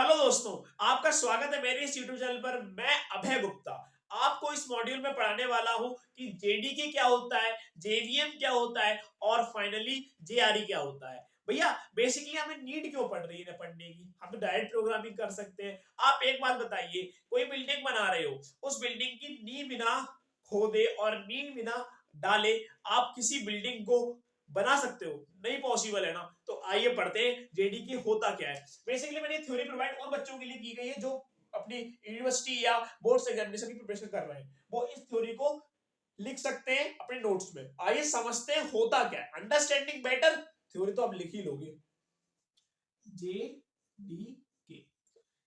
Hello दोस्तों, आपका स्वागत है मेरे इस यूट्यूब चैनल पर। मैं अभय गुप्ता आपको इस मॉड्यूल में पढ़ाने वाला हूं कि जेडीके क्या होता है, जेवीएम क्या होता है और फाइनली जेआरई क्या होता है। भैया बेसिकली हमें नीड क्यों पड़ रही है पढ़ने की? हम तो डायरेक्ट प्रोग्रामिंग कर सकते हैं। आप एक बात बताइए, कोई बिल्डिंग बना रहे हो, उस बिल्डिंग की नींव बिना खोदे और नींव बिना डाले आप किसी बिल्डिंग को बना सकते हो? नहीं पॉसिबल है ना। तो आइए पढ़ते हैं जेडीके होता क्या है। बेसिकली मैंने थ्योरी प्रोवाइड और बच्चों के लिए की गई है जो अपनी यूनिवर्सिटी या बोर्ड एग्जामिनेशन की प्रिपरेशन कर रहे हैं, वो इस थ्योरी को लिख सकते हैं अपने नोट्स में। आइए समझते हैं होता क्या है। अंडरस्टैंडिंग बेटर, थ्योरी तो आप लिख ही लोगे। जे डी के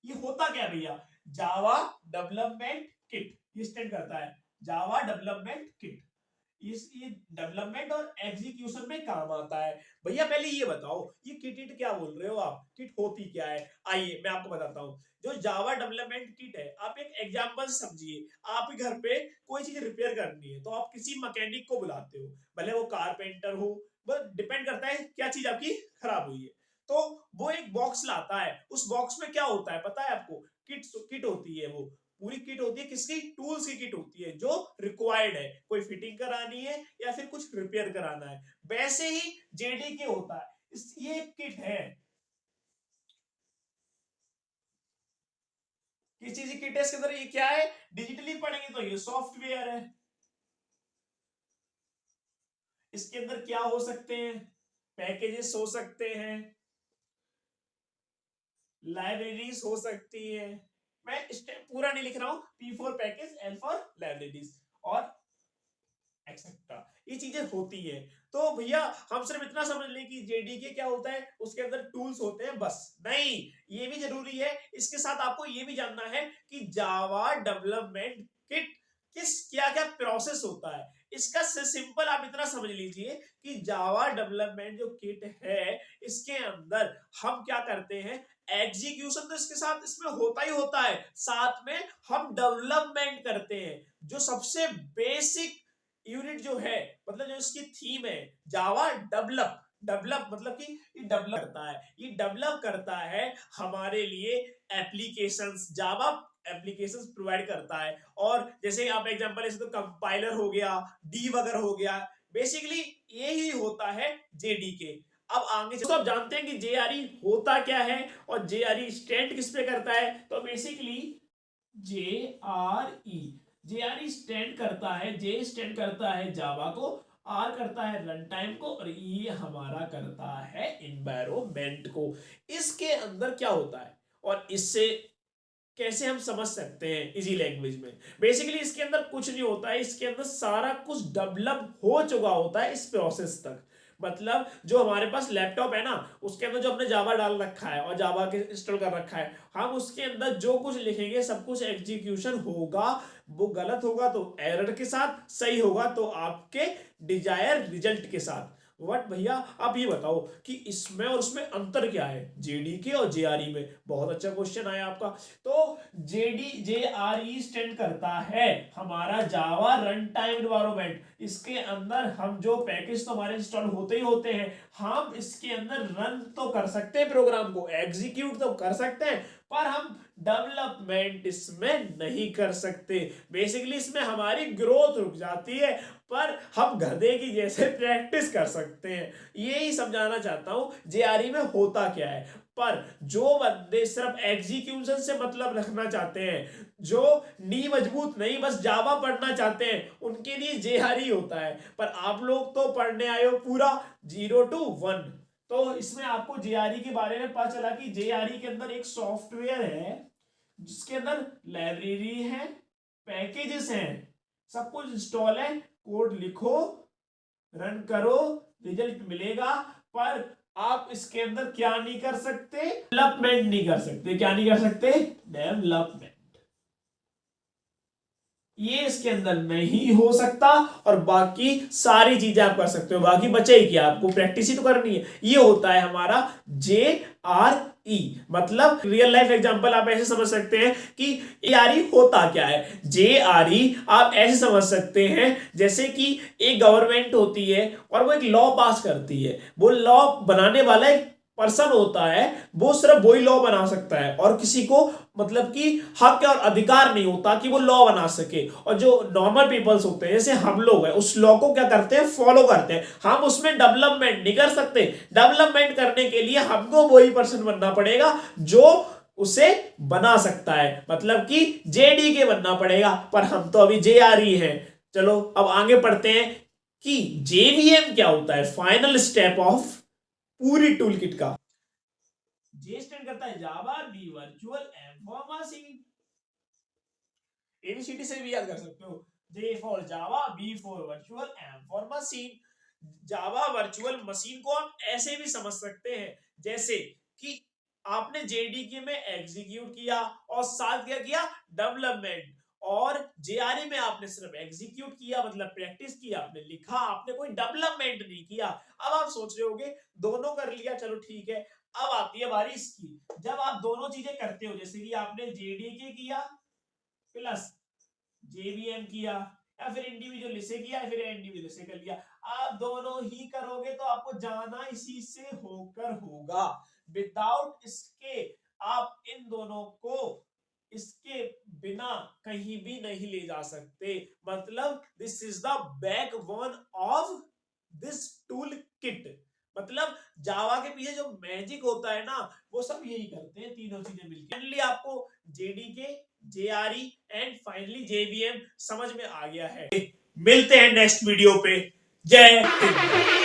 ये होता क्या भैया? जावा डेवलपमेंट किट ये स्टैंड करता है। जावा डेवलपमेंट किट ये डेवलपमेंट और एग्जीक्यूशन में काम आता है। भैया पहले ये बताओ, ये किट क्या बोल रहे हो आप? किट होती क्या है? आइए मैं आपको बताता हूँ। जो जावा डेवलपमेंट किट है, आप एक एग्जांपल समझिए। आप घर पे कोई चीज रिपेयर करनी है तो आप किसी मैकेनिक को बुलाते हो, भले वो कारपेंटर हो, वो डिपेंड करता है क्या चीज आपकी खराब हुई है। तो वो एक बॉक्स लाता है, उस बॉक्स में क्या होता है पता है आपको? किट किट होती है। वो पूरी किट होती है, किसकी? टूल्स की किट होती है जो रिक्वायर्ड है, कोई फिटिंग करानी है या फिर कुछ रिपेयर कराना है। वैसे ही जेडीके होता है, ये एक किट है। किस चीज की किट है इसके अंदर? ये क्या है? डिजिटली पढ़ेंगे तो ये सॉफ्टवेयर है। इसके अंदर क्या हो सकते हैं? पैकेजेस हो सकते हैं, लाइब्रेरीज हो सकती है। मैं पूरा नहीं लिख रहा हूं। P for package, L for libraries और एक्सेट्रा, ये चीजें होती है। तो भैया हम सिर्फ इतना समझ लें कि जेडीके क्या होता है, उसके अंदर टूल्स होते हैं, बस नहीं। ये भी जरूरी है, इसके साथ आपको ये भी जानना है कि जावा डेवलपमेंट किट किस क्या क्या प्रोसेस होता है। इसका सिंपल आप इतना समझ लीजिए कि जावा डेवलपमेंट जो किट है, इसके अंदर हम क्या करते हैं? एग्जीक्यूशन तो इसके साथ इसमें होता ही होता है, साथ में हम डेवलपमेंट करते हैं। जो सबसे बेसिक यूनिट जो है, मतलब जो इसकी थीम है, जावा डेवलप। डेवलप मतलब कि ये डेवलप करता है, ये डेवलप करता है हमारे लिए एप्लीकेशंस। जावा एप्लीकेशंस प्रोवाइड करता है। और जैसे आप एग्जांपल ऐसे तो कंपाइलर हो गया, डीबगर हो गया, बेसिकली यही होता है जेडीके। अब आगे तो आप जानते हैं कि जेआरई होता क्या है और जेआरई स्टैंड किस पे करता है। तो बेसिकली जेआरई जेआरई स्टैंड करता है, जे स्टैंड करता है जावा को, आर करता है रन टाइम को और ये हमारा करता है इन्वायरमेंट को। इसके अंदर क्या होता है और इससे कैसे हम समझ सकते हैं इजी लैंग्वेज में? बेसिकली इसके अंदर कुछ नहीं होता है, इसके अंदर सारा कुछ डेवलप हो चुका होता है इस प्रोसेस तक। मतलब जो हमारे पास लैपटॉप है ना, उसके अंदर जो हमने जावा डाल रखा है और जावा के इंस्टॉल कर रखा है, हम उसके अंदर जो कुछ लिखेंगे सब कुछ एग्जीक्यूशन होगा। वो गलत होगा तो एरर के साथ, सही होगा तो आपके डिजायर रिजल्ट के साथ। बट भैया आप ये बताओ कि इसमें और उसमें अंतर क्या है, जेडीके और जेआरई में? बहुत अच्छा क्वेश्चन आया आपका। तो जेआरई स्टैंड करता है हमारा जावा रन टाइम एनवायरनमेंट। इसके अंदर हम जो पैकेज तो हमारे इंस्टॉल होते ही होते हैं, हम इसके अंदर रन तो कर सकते हैं, प्रोग्राम को एग्जीक्यूट तो कर सकते हैं, पर हम डेवलपमेंट इसमें नहीं कर सकते। बेसिकली इसमें हमारी ग्रोथ रुक जाती है, पर हम गधे की जैसे प्रैक्टिस कर सकते हैं। यही समझाना चाहता हूं जेआरई में होता क्या है। पर जो बंदे सिर्फ एग्जीक्यूशन से मतलब रखना चाहते हैं, जो नी मजबूत नहीं बस जावा पढ़ना चाहते हैं, उनके लिए जेआरई होता है। पर आप लोग तो पढ़ने आए हो पूरा 0 to 1। तो इसमें आपको जेआरई के बारे में पता चला कि जेआरई के अंदर एक सॉफ्टवेयर है जिसके अंदर लाइब्रेरी है, पैकेजेस हैं, सब कुछ इंस्टॉल है, कोड लिखो, रन करो, रिजल्ट मिलेगा। पर आप इसके अंदर क्या नहीं कर सकते? डेवलपमेंट नहीं कर सकते। क्या नहीं कर सकते? डेवलपमेंट। ये इसके अंदर नहीं हो सकता और बाकी सारी चीजें आप कर सकते हो। बाकी बचेगी क्या? आपको प्रैक्टिस ही तो करनी है। ये होता है हमारा जे आर ई। मतलब रियल लाइफ एग्जांपल आप ऐसे समझ सकते हैं कि जेआरई होता क्या है। जेआरई आप ऐसे समझ सकते हैं जैसे कि एक गवर्नमेंट होती है और वो एक लॉ पास करती है। वो लॉ बनाने वाला एक पर्सन होता है वो सिर्फ वही लॉ बना सकता है और किसी को मतलब कि हक और अधिकार नहीं होता कि वो लॉ बना सके। और जो नॉर्मल पीपल्स होते हैं जैसे हम लोग हैं उस लॉ को क्या करते हैं, फॉलो करते हैं। हम उसमें डेवलपमेंट नहीं कर सकते। डेवलपमेंट करने के लिए हमको वही पर्सन बनना पड़ेगा जो उसे बना सकता है, मतलब कि जेडीके बनना पड़ेगा। पर हम तो अभी जेआरई हैं। चलो अब आगे पढ़ते हैं कि जेवीएम क्या होता है, फाइनल स्टेप ऑफ पूरी टूल किट का। जे स्टैंड करता है Java, V virtual, M for machine. ABCD से भी याद कर सकते हो। J for Java, V for virtual, M for machine. Java virtual machine को हम ऐसे भी समझ सकते हैं जैसे कि आपने जेडीके में एग्जीक्यूट किया और साथ क्या किया, डेवलपमेंट। और जेआरई में आपने सिर्फ एग्जीक्यूट किया, मतलब प्रैक्टिस किया, आपने लिखा, आपने कोई डेवलपमेंट नहीं किया। अब आप सोच रहे होगे दोनों कर लिया, चलो ठीक है। अब आती है बारी इसकी, जब आप दोनों चीजें करते हो, जैसे कि आपने जेडीके किया प्लस जेवीएम किया, या फिर इंडिविजुअल से किया या फिर इंडिविजुअल से कर लिया, आप दोनों ही करोगे तो आपको जाना इसी से होकर होगा। विदाउट इसके आप इन दोनों को इसके बिना कहीं भी नहीं ले जा सकते। मतलब this is the backbone of this tool kit. मतलब जावा के पीछे जो मैजिक होता है ना, वो सब यही करते हैं, तीनों चीजें मिलकर। फाइनली आपको JDK, JRE and finally JVM समझ में आ गया है। मिलते हैं नेक्स्ट वीडियो पे। जय हिंद।